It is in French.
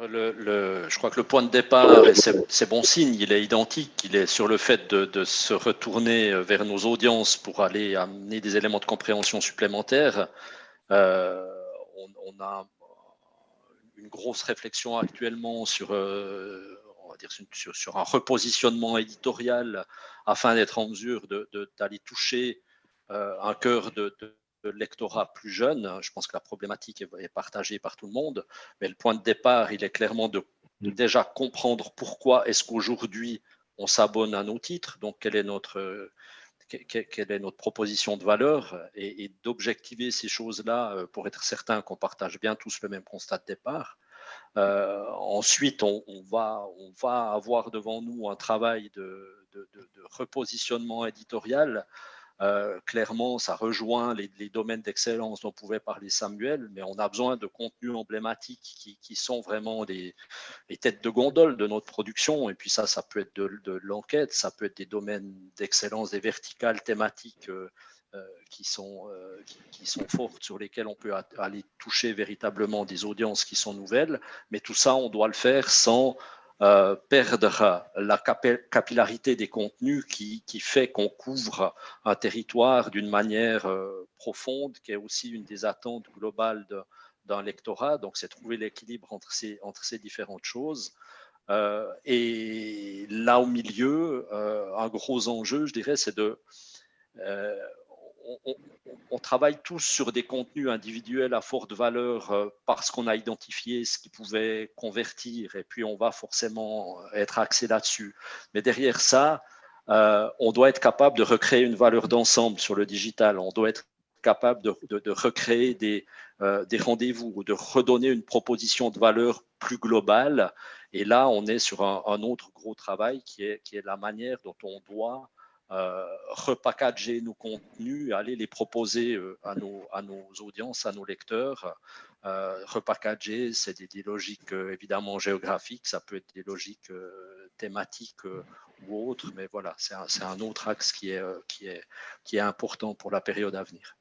Je crois que le point de départ, et c'est bon signe, il est identique, il est sur le fait de se retourner vers nos audiences pour aller amener des éléments de compréhension supplémentaires. On a une grosse réflexion actuellement sur, on va dire, sur un repositionnement éditorial afin d'être en mesure d'aller toucher un cœur de lectorat plus jeune. Je pense que la problématique est partagée par tout le monde, mais le point de départ, il est clairement de déjà comprendre pourquoi est-ce qu'aujourd'hui on s'abonne à nos titres, donc quelle est notre proposition de valeur et d'objectiver ces choses-là pour être certain qu'on partage bien tous le même constat de départ. Ensuite, on va avoir devant nous un travail de repositionnement éditorial. Clairement, ça rejoint les domaines d'excellence dont pouvait parler Samuel, mais on a besoin de contenus emblématiques qui sont vraiment les têtes de gondole de notre production. Et puis ça peut être de l'enquête, ça peut être des domaines d'excellence, des verticales thématiques qui sont fortes, sur lesquelles on peut aller toucher véritablement des audiences qui sont nouvelles. Mais tout ça, on doit le faire sans perdre la capillarité des contenus qui fait qu'on couvre un territoire d'une manière profonde, qui est aussi une des attentes globales d'un lectorat. Donc, c'est trouver l'équilibre entre ces différentes choses. Et là, au milieu, un gros enjeu, je dirais, c'est on travaille tous sur des contenus individuels à forte valeur parce qu'on a identifié ce qui pouvait convertir et puis on va forcément être axé là-dessus. Mais derrière ça, on doit être capable de recréer une valeur d'ensemble sur le digital. On doit être capable de recréer des rendez-vous, de redonner une proposition de valeur plus globale. Et là, on est sur un autre gros travail qui est la manière dont on doit repackager nos contenus, aller les proposer à nos audiences, à nos lecteurs. Repackager, c'est des logiques évidemment géographiques, ça peut être des logiques thématiques ou autres, mais voilà, c'est un autre axe qui est important pour la période à venir.